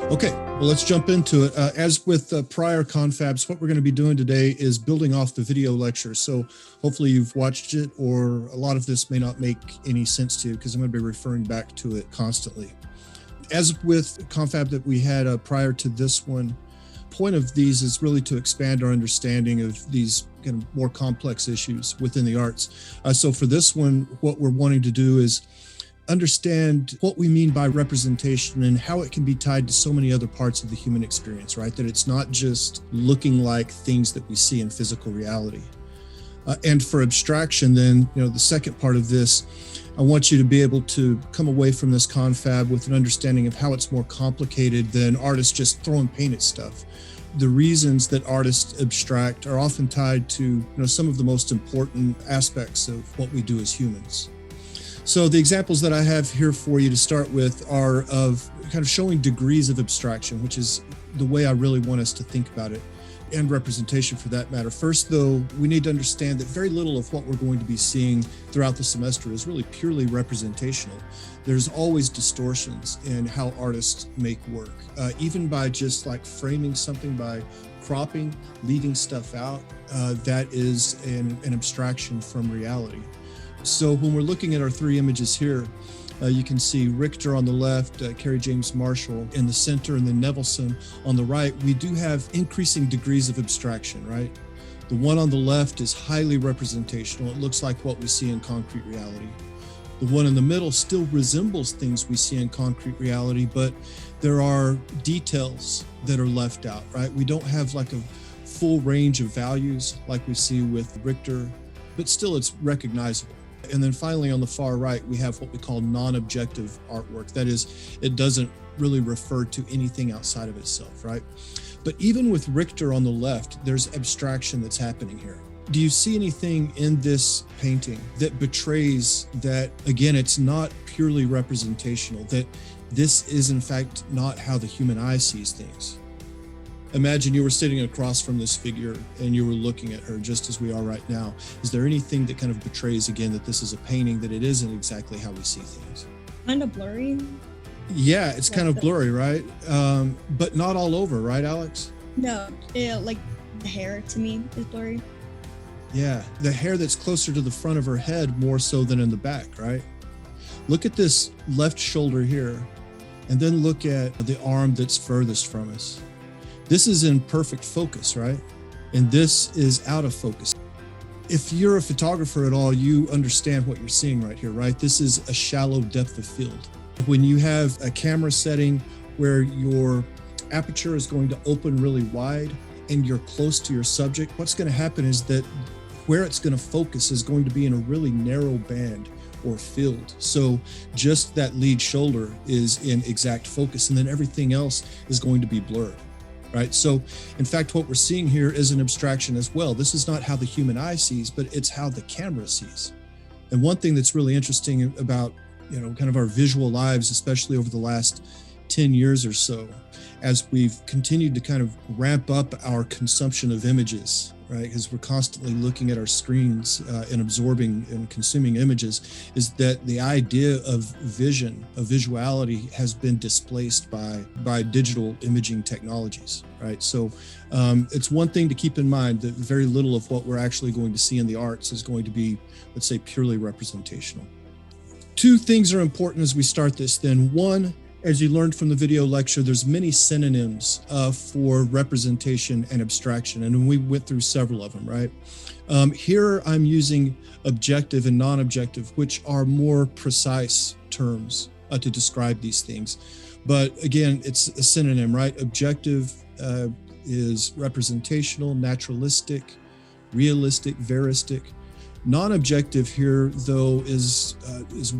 Okay, well, let's jump into it. As with prior confabs, what we're going to be doing today is building off the video lecture. So hopefully you've watched it, or a lot of this may not make any sense to you because I'm going to be referring back to it constantly. As with confab that we had prior to this one, point of these is really to expand our understanding of these kind of more complex issues within the arts. So for this one, what we're wanting to do is understand what we mean by representation and how it can be tied to so many other parts of the human experience, right? That it's not just looking like things that we see in physical reality. And for abstraction, then, the second part of this, I want you to be able to come away from this confab with an understanding of how it's more complicated than artists just throwing paint at stuff. The reasons that artists abstract are often tied to, some of the most important aspects of what we do as humans. So the examples that I have here for you to start with are of kind of showing degrees of abstraction, which is the way I really want us to think about it, and representation for that matter. First, though, we need to understand that very little of what we're going to be seeing throughout the semester is really purely representational. There's always distortions in how artists make work, even by just like framing something by cropping, leaving stuff out, that is an abstraction from reality. So when we're looking at our three images here, you can see Richter on the left, Kerry James Marshall in the center, and then Nevelson on the right. We do have increasing degrees of abstraction, right? The one on the left is highly representational. It looks like what we see in concrete reality. The one in the middle still resembles things we see in concrete reality, but there are details that are left out, right? We don't have like a full range of values like we see with Richter, but still it's recognizable. And then finally, on the far right, we have what we call non-objective artwork. That is, it doesn't really refer to anything outside of itself, right? But even with Richter on the left, there's abstraction that's happening here. Do you see anything in this painting that betrays that, again, it's not purely representational, that this is in fact not how the human eye sees things? Imagine you were sitting across from this figure and you were looking at her just as we are right now. Is there anything that kind of betrays, again, that this is a painting, that it isn't exactly how we see things? Kind of blurry. Yeah, it's kind of blurry, right? But not all over, right, Alex? No, like the hair to me is blurry. Yeah, the hair that's closer to the front of her head more so than in the back, right? Look at this left shoulder here, and then look at the arm that's furthest from us. This is in perfect focus, right? And this is out of focus. If you're a photographer at all, you understand what you're seeing right here, right? This is a shallow depth of field. When you have a camera setting where your aperture is going to open really wide and you're close to your subject, what's going to happen is that where it's going to focus is going to be in a really narrow band or field. So just that lead shoulder is in exact focus, and then everything else is going to be blurred. Right. So, in fact, what we're seeing here is an abstraction as well. This is not how the human eye sees, but it's how the camera sees. And one thing that's really interesting about, kind of our visual lives, especially over the last 10 years or so, as we've continued to kind of ramp up our consumption of images, right? Because we're constantly looking at our screens and absorbing and consuming images, is that the idea of vision, of visuality, has been displaced by digital imaging technologies, right? So it's one thing to keep in mind that very little of what we're actually going to see in the arts is going to be, let's say, purely representational. Two things are important as we start this then. One, as you learned from the video lecture, there's many synonyms for representation and abstraction, and we went through several of them, right? Here I'm using objective and non-objective, which are more precise terms to describe these things. But again, it's a synonym, right? Objective is representational, naturalistic, realistic, veristic. Non-objective here, though, is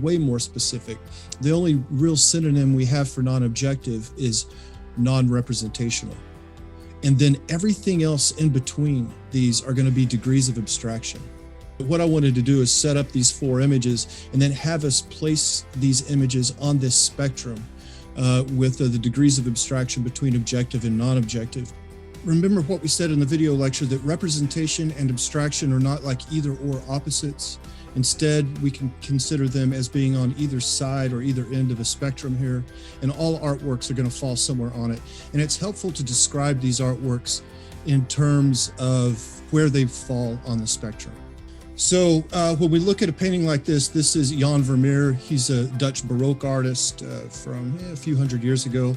way more specific. The only real synonym we have for non-objective is non-representational. And then everything else in between these are going to be degrees of abstraction. What I wanted to do is set up these four images and then have us place these images on this spectrum with the degrees of abstraction between objective and non-objective. Remember what we said in the video lecture, that representation and abstraction are not like either or opposites. Instead, we can consider them as being on either side or either end of a spectrum here, and all artworks are going to fall somewhere on it. And it's helpful to describe these artworks in terms of where they fall on the spectrum. So when we look at a painting like this is Jan Vermeer. He's a Dutch Baroque artist from a few hundred years ago.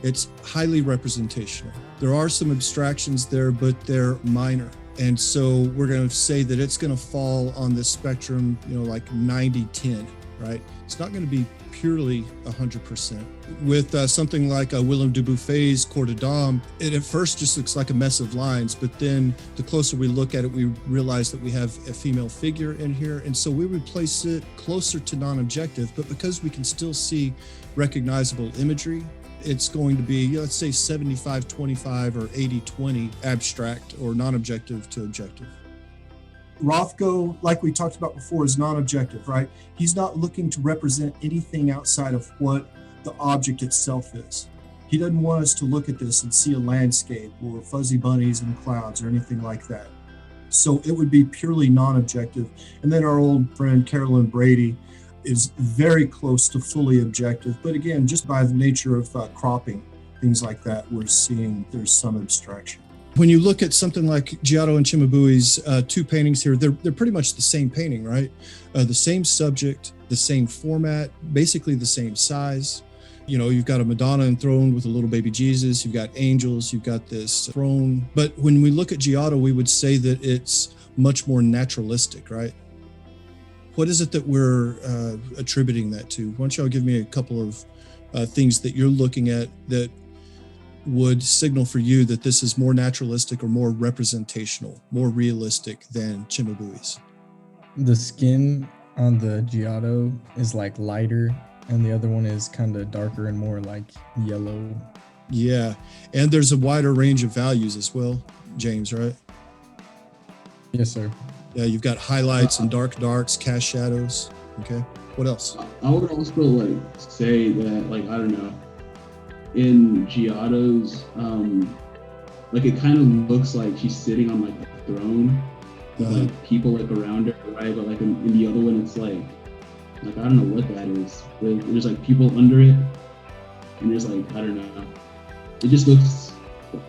It's highly representational. There are some abstractions there, but they're minor. And so we're going to say that it's going to fall on this spectrum, like 90-10, right? It's not going to be purely 100%. With something like Willem de Buffet's Corps de Dame, it at first just looks like a mess of lines, but then the closer we look at it, we realize that we have a female figure in here. And so we would place it closer to non-objective, but because we can still see recognizable imagery, it's going to be, let's say 75-25 or 80-20 abstract or non-objective to objective. Rothko, like we talked about before, is non-objective, right? He's not looking to represent anything outside of what the object itself is. He doesn't want us to look at this and see a landscape or fuzzy bunnies and clouds or anything like that. So it would be purely non-objective. And then our old friend Carolyn Brady is very close to fully objective. But again, just by the nature of cropping, things like that, we're seeing there's some abstraction. When you look at something like Giotto and Cimabue's two paintings here, they're pretty much the same painting, right? The same subject, the same format, basically the same size. You've got a Madonna enthroned with a little baby Jesus, you've got angels, you've got this throne. But when we look at Giotto, we would say that it's much more naturalistic, right? What is it that we're attributing that to? Why don't y'all give me a couple of things that you're looking at that would signal for you that this is more naturalistic or more representational, more realistic than Cimabue's? The skin on the Giotto is like lighter, and the other one is kind of darker and more like yellow. Yeah, and there's a wider range of values as well, James, right? Yes, sir. Yeah, you've got highlights and darks, cast shadows. Okay, what else? I would also say that I don't know, in Giotto's, it kind of looks like she's sitting on a throne with people around her, right? But in the other one, it's like I don't know what that is. There's people under it, and there's I don't know. It just looks,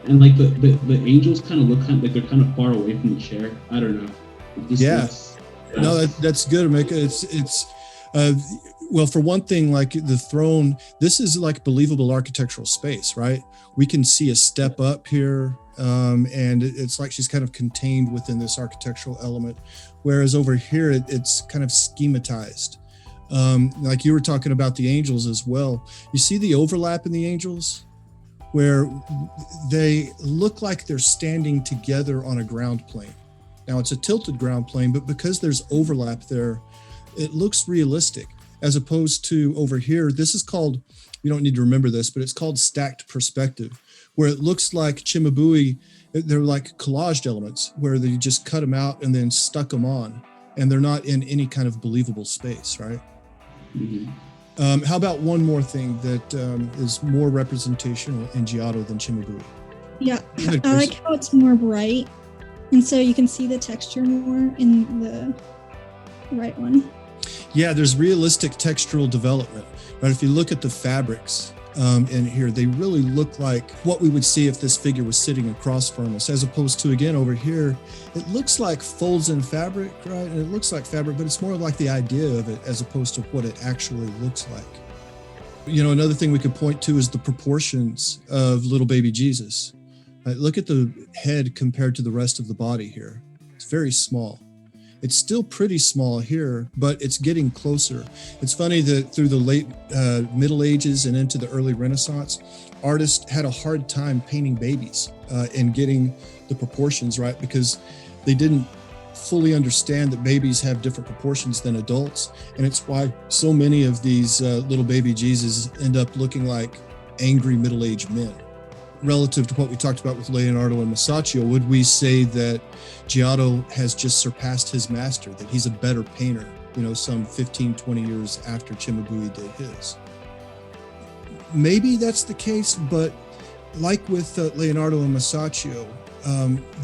and the angels kind of look like they're kind of far away from the chair. I don't know. No, that's good, Amika. It's well, for one thing, the throne, this is believable architectural space, right? We can see a step up here, and it's like she's kind of contained within this architectural element, whereas over here it's kind of schematized. Like you were talking about the angels as well. You see the overlap in the angels, where they look like they're standing together on a ground plane. Now it's a tilted ground plane, but because there's overlap there, it looks realistic. As opposed to over here, this is called, you don't need to remember this, but it's called stacked perspective, where it looks like Cimabue, they're like collaged elements, where they just cut them out and then stuck them on, and they're not in any kind of believable space, right? Mm-hmm. How about one more thing that is more representational in Giotto than Cimabue? Yeah, I like how it's more bright, and so you can see the texture more in the right one. Yeah, there's realistic textural development, right? If you look at the fabrics in here, they really look like what we would see if this figure was sitting across from us, as opposed to, again, over here, it looks like folds in fabric, right? And it looks like fabric, but it's more like the idea of it as opposed to what it actually looks like. Another thing we could point to is the proportions of little baby Jesus. Right? Look at the head compared to the rest of the body here. It's very small. It's still pretty small here, but it's getting closer. It's funny that through the late Middle Ages and into the early Renaissance, artists had a hard time painting babies and getting the proportions right, because they didn't fully understand that babies have different proportions than adults. And it's why so many of these little baby Jesus end up looking like angry middle-aged men. Relative to what we talked about with Leonardo and Masaccio, would we say that Giotto has just surpassed his master, that he's a better painter, some 15, 20 years after Cimabue did his? Maybe that's the case, but like with Leonardo and Masaccio,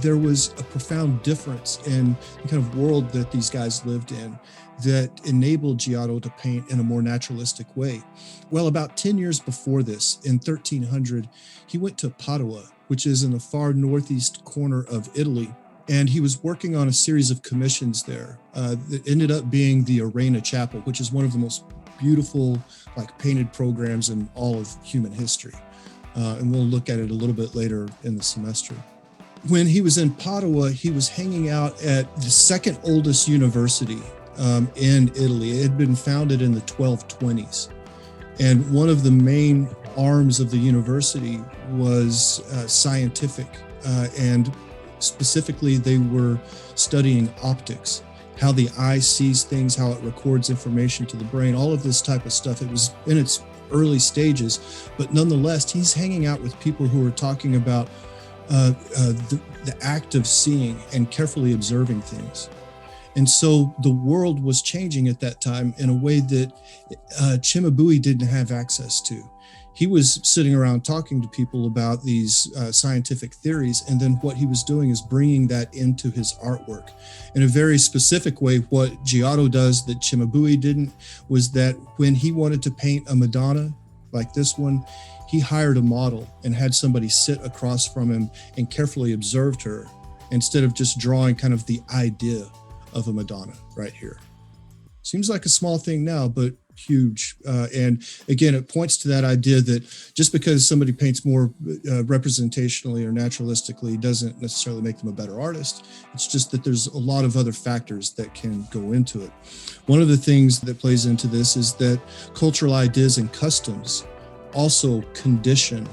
there was a profound difference in the kind of world that these guys lived in that enabled Giotto to paint in a more naturalistic way. Well, about 10 years before this, in 1300, he went to Padua, which is in the far northeast corner of Italy. And he was working on a series of commissions there that ended up being the Arena Chapel, which is one of the most beautiful, like, painted programs in all of human history. And we'll look at it a little bit later in the semester. When he was in Padua, he was hanging out at the second oldest university in Italy. It had been founded in the 1220s. And one of the main arms of the university was scientific. And specifically, they were studying optics, how the eye sees things, how it records information to the brain, all of this type of stuff. It was in its early stages, but nonetheless, he's hanging out with people who are talking about the act of seeing and carefully observing things. And so the world was changing at that time in a way that Cimabue didn't have access to. He was sitting around talking to people about these scientific theories, and then what he was doing is bringing that into his artwork. In a very specific way, what Giotto does that Cimabue didn't was that when he wanted to paint a Madonna like this one, he hired a model and had somebody sit across from him and carefully observed her instead of just drawing kind of the idea of a Madonna right here. Seems like a small thing now, but huge. And again, it points to that idea that just because somebody paints more representationally or naturalistically doesn't necessarily make them a better artist. It's just that there's a lot of other factors that can go into it. One of the things that plays into this is that cultural ideas and customs also condition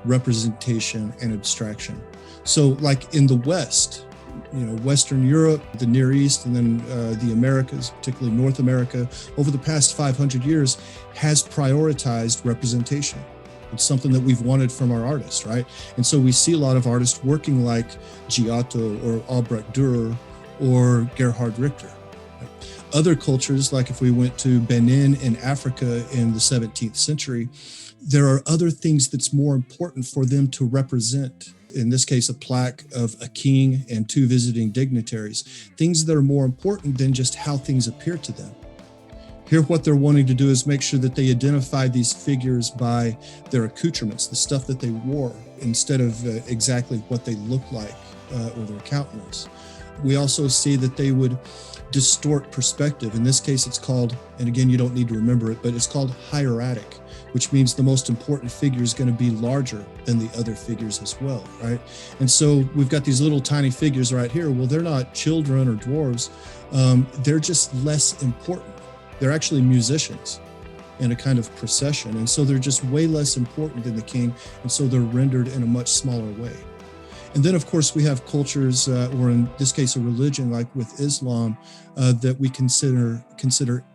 representation and abstraction. So like in the West, Western Europe, the Near East, and then the Americas, particularly North America, over the past 500 years has prioritized representation. It's something that we've wanted from our artists, right? And so we see a lot of artists working like Giotto or Albrecht Dürer or Gerhard Richter. Other cultures, like if we went to Benin in Africa in the 17th century, there are other things that's more important for them to represent. In this case, a plaque of a king and two visiting dignitaries, things that are more important than just how things appear to them. Here, what they're wanting to do is make sure that they identify these figures by their accoutrements, the stuff that they wore, instead of exactly what they look like or their countenance. We also see that they would distort perspective. In this case, it's called, and again, you don't need to remember it, but it's called hieratic, which means the most important figure is going to be larger than the other figures as well, right? And so we've got these little tiny figures right here. Well, they're not children or dwarves. They're just less important. They're actually musicians in a kind of procession. And so they're just way less important than the king. And so they're rendered in a much smaller way. And then, of course, we have cultures, or in this case, a religion like with Islam, that we consider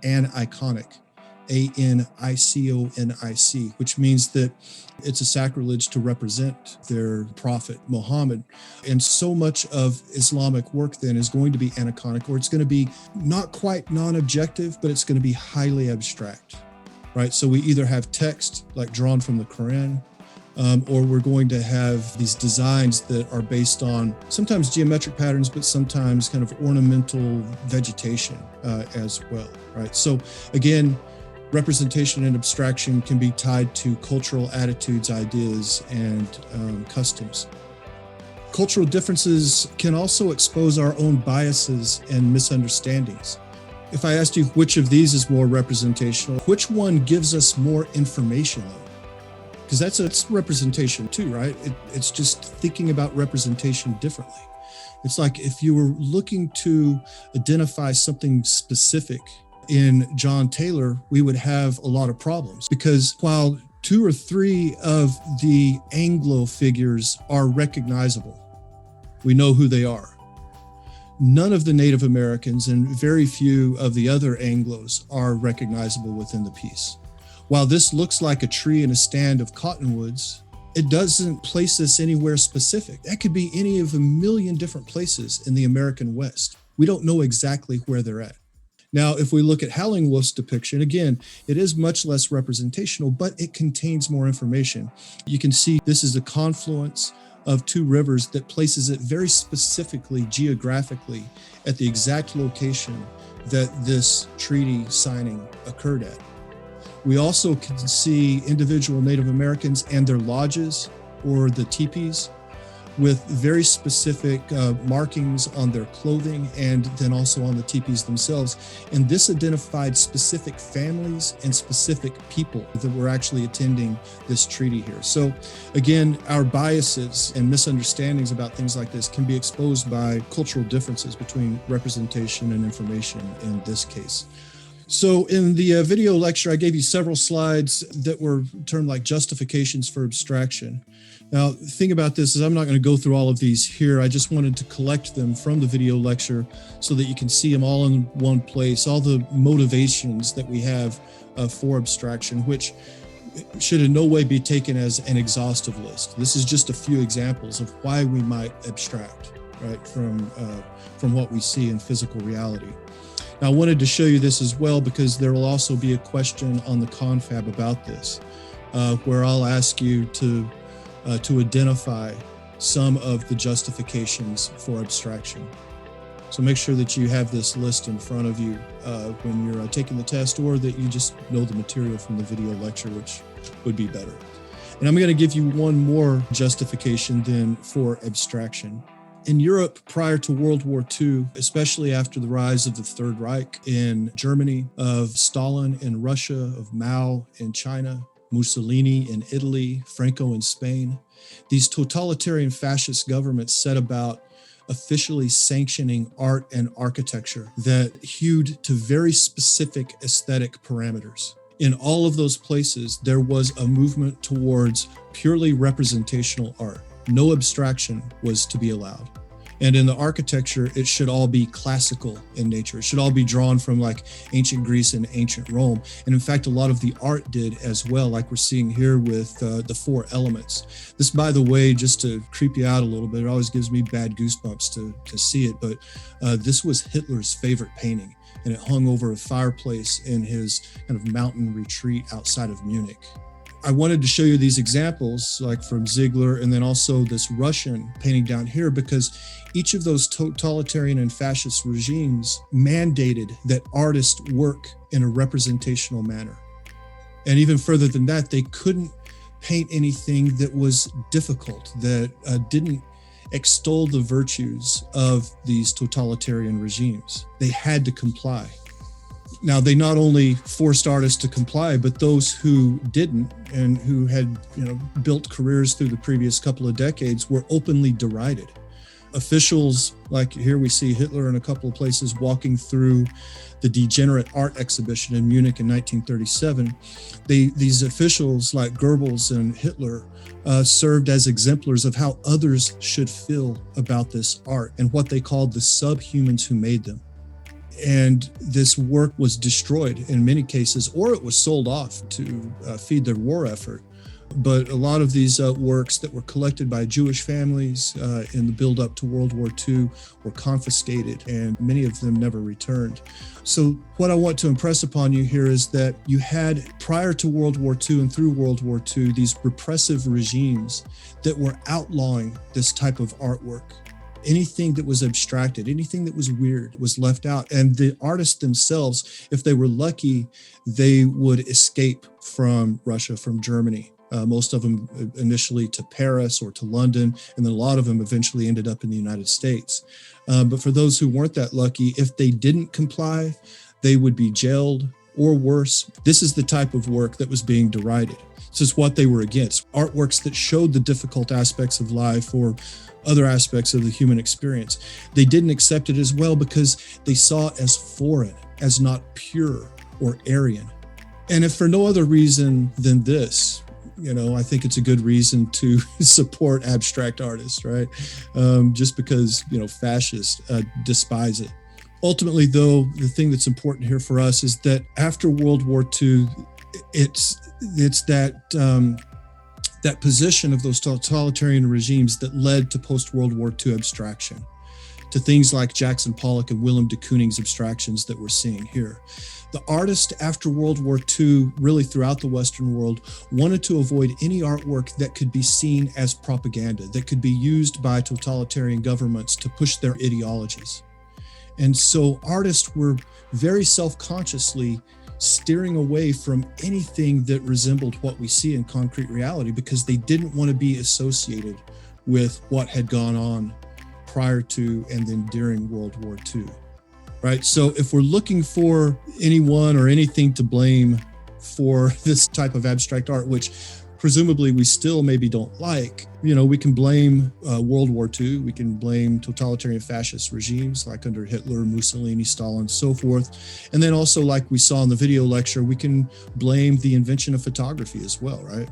aniconic. Aniconic, which means that it's a sacrilege to represent their prophet Muhammad. And so much of Islamic work then is going to be aniconic, or it's going to be not quite non-objective, but it's going to be highly abstract, right? So we either have text like drawn from the Quran, or we're going to have these designs that are based on sometimes geometric patterns, but sometimes kind of ornamental vegetation as well, right? So again, representation and abstraction can be tied to cultural attitudes, ideas, and customs. Cultural differences can also expose our own biases and misunderstandings. If I asked you which of these is more representational, which one gives us more information on? Because that's representation too, right? It's just thinking about representation differently. It's like if you were looking to identify something specific in John Taylor, we would have a lot of problems, because while 2 or 3 of the Anglo figures are recognizable, we know who they are. None of the Native Americans and very few of the other Anglos are recognizable within the piece. While this looks like a tree and a stand of cottonwoods, it doesn't place us anywhere specific. That could be any of a million different places in the American West. We don't know exactly where they're at. Now, if we look at Hallingwolf's depiction, again, it is much less representational, but it contains more information. You can see this is a confluence of two rivers that places it very specifically, geographically, at the exact location that this treaty signing occurred at. We also can see individual Native Americans and their lodges, or the teepees, with very specific markings on their clothing and then also on the teepees themselves. And this identified specific families and specific people that were actually attending this treaty here. So again, our biases and misunderstandings about things like this can be exposed by cultural differences between representation and information in this case. So in the video lecture, I gave you several slides that were termed like justifications for abstraction. Now, the thing about this is I'm not going to go through all of these here. I just wanted to collect them from the video lecture so that you can see them all in one place, all the motivations that we have for abstraction, which should in no way be taken as an exhaustive list. This is just a few examples of why we might abstract, right, from what we see in physical reality. Now, I wanted to show you this as well because there will also be a question on the confab about this, where I'll ask you to identify some of the justifications for abstraction. So make sure that you have this list in front of you when you're taking the test, or that you just know the material from the video lecture, which would be better. And I'm going to give you one more justification then for abstraction. In Europe, prior to World War II, especially after the rise of the Third Reich in Germany, of Stalin in Russia, of Mao in China, Mussolini in Italy, Franco in Spain, these totalitarian fascist governments set about officially sanctioning art and architecture that hewed to very specific aesthetic parameters. In all of those places, there was a movement towards purely representational art. No abstraction was to be allowed. And in the architecture, it should all be classical in nature. It should all be drawn from like ancient Greece and ancient Rome. And in fact, a lot of the art did as well, like we're seeing here with the four elements. This, by the way, just to creep you out a little bit, it always gives me bad goosebumps to see it, but this was Hitler's favorite painting, and it hung over a fireplace in his kind of mountain retreat outside of Munich. I wanted to show you these examples, like from Ziegler, and then also this Russian painting down here, because each of those totalitarian and fascist regimes mandated that artists work in a representational manner. And even further than that, they couldn't paint anything that was difficult, that didn't extol the virtues of these totalitarian regimes. They had to comply. Now, they not only forced artists to comply, but those who didn't and who had, built careers through the previous couple of decades were openly derided. Officials, like here we see Hitler in a couple of places walking through the Degenerate Art Exhibition in Munich in 1937. These officials like Goebbels and Hitler served as exemplars of how others should feel about this art and what they called the subhumans who made them. And this work was destroyed in many cases, or it was sold off to feed their war effort. But a lot of these works that were collected by Jewish families in the build-up to World War II were confiscated, and many of them never returned. So what I want to impress upon you here is that you had, prior to World War II and through World War II, these repressive regimes that were outlawing this type of artwork. Anything that was abstracted, anything that was weird was left out. And the artists themselves, if they were lucky, they would escape from Russia, from Germany. Most of them initially to Paris or to London, and then a lot of them eventually ended up in the United States. But for those who weren't that lucky, if they didn't comply, they would be jailed, or worse. This is the type of work that was being derided. This is what they were against. Artworks that showed the difficult aspects of life or other aspects of the human experience. They didn't accept it as well because they saw it as foreign, as not pure or Aryan. And if for no other reason than this, I think it's a good reason to support abstract artists, right? Just because, fascists despise it. Ultimately, though, the thing that's important here for us is that after World War II, it's that position of those totalitarian regimes that led to post-World War II abstraction. to things like Jackson Pollock and Willem de Kooning's abstractions that we're seeing here. The artists after World War II, really throughout the Western world, wanted to avoid any artwork that could be seen as propaganda, that could be used by totalitarian governments to push their ideologies. And so artists were very self-consciously steering away from anything that resembled what we see in concrete reality because they didn't want to be associated with what had gone on prior to and then during World War II. Right. So if we're looking for anyone or anything to blame for this type of abstract art, which presumably we still maybe don't like, we can blame World War II. We can blame totalitarian fascist regimes like under Hitler, Mussolini, Stalin, so forth. And then also, like we saw in the video lecture, we can blame the invention of photography as well, right?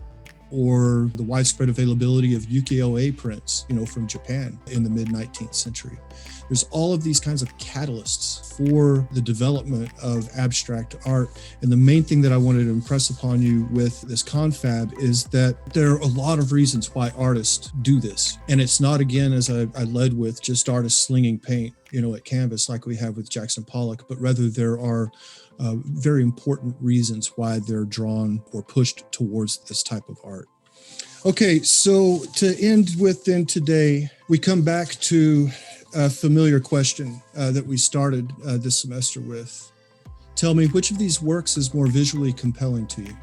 Or the widespread availability of ukiyo-e prints, from Japan in the mid-19th century. There's all of these kinds of catalysts for the development of abstract art. And the main thing that I wanted to impress upon you with this confab is that there are a lot of reasons why artists do this. And it's not, again, as I led with, just artists slinging paint, at canvas like we have with Jackson Pollock, but rather there are very important reasons why they're drawn or pushed towards this type of art. Okay, so to end with then today, we come back to a familiar question that we started this semester with. Tell me, which of these works is more visually compelling to you?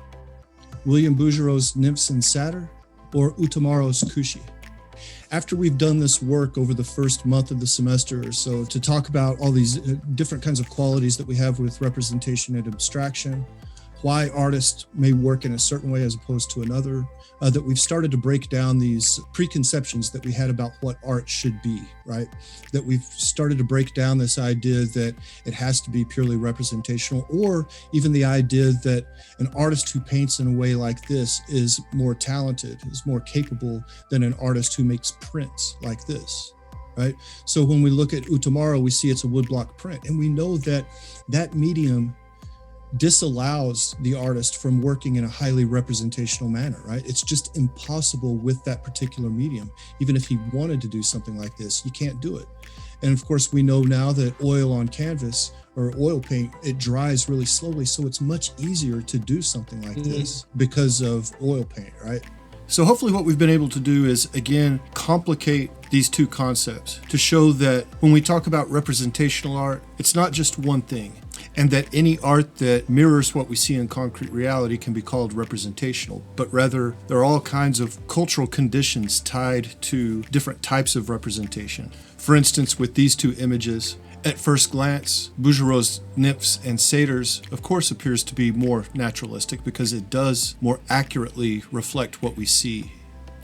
William Bouguereau's Nymphs and Satyr or Utamaro's Kushi? After we've done this work over the first month of the semester or so to talk about all these different kinds of qualities that we have with representation and abstraction, why artists may work in a certain way as opposed to another, that we've started to break down these preconceptions that we had about what art should be, right? That we've started to break down this idea that it has to be purely representational, or even the idea that an artist who paints in a way like this is more talented, is more capable than an artist who makes prints like this, right? So when we look at Utamaro, we see it's a woodblock print, and we know that that medium disallows the artist from working in a highly representational manner, right? It's just impossible with that particular medium. Even if he wanted to do something like this, you can't do it. And of course, we know now that oil on canvas or oil paint, it dries really slowly. So it's much easier to do something like this because of oil paint, right? So hopefully what we've been able to do is, again, complicate these two concepts to show that when we talk about representational art, it's not just one thing, and that any art that mirrors what we see in concrete reality can be called representational, but rather there are all kinds of cultural conditions tied to different types of representation. For instance, with these two images, at first glance, Bouguereau's Nymphs and Satyrs, of course, appears to be more naturalistic because it does more accurately reflect what we see,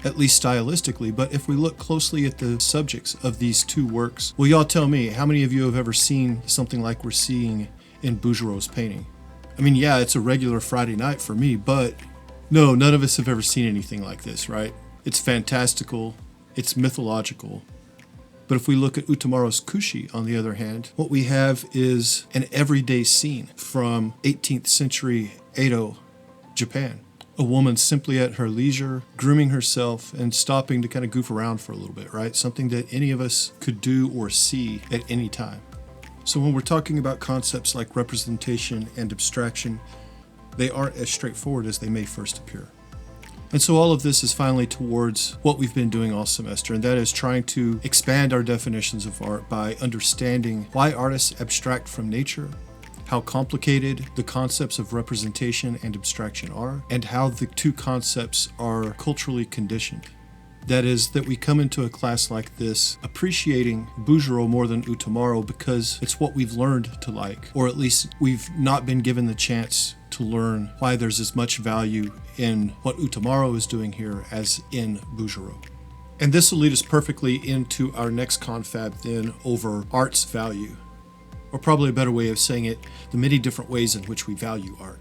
at least stylistically. But if we look closely at the subjects of these two works, will y'all tell me, how many of you have ever seen something like we're seeing in Bouguereau's painting? I mean, yeah, it's a regular Friday night for me, but no, none of us have ever seen anything like this, right? It's fantastical, it's mythological. But if we look at Utamaro's Kushi, on the other hand, what we have is an everyday scene from 18th century Edo, Japan. A woman simply at her leisure, grooming herself and stopping to kind of goof around for a little bit, right? Something that any of us could do or see at any time. So when we're talking about concepts like representation and abstraction, they aren't as straightforward as they may first appear. And so all of this is finally towards what we've been doing all semester, and that is trying to expand our definitions of art by understanding why artists abstract from nature, how complicated the concepts of representation and abstraction are, and how the two concepts are culturally conditioned. That is, that we come into a class like this appreciating Bouguereau more than Utamaro because it's what we've learned to like, or at least we've not been given the chance to learn why there's as much value in what Utamaro is doing here as in Bouguereau. And this will lead us perfectly into our next confab then over art's value, or probably a better way of saying it, the many different ways in which we value art.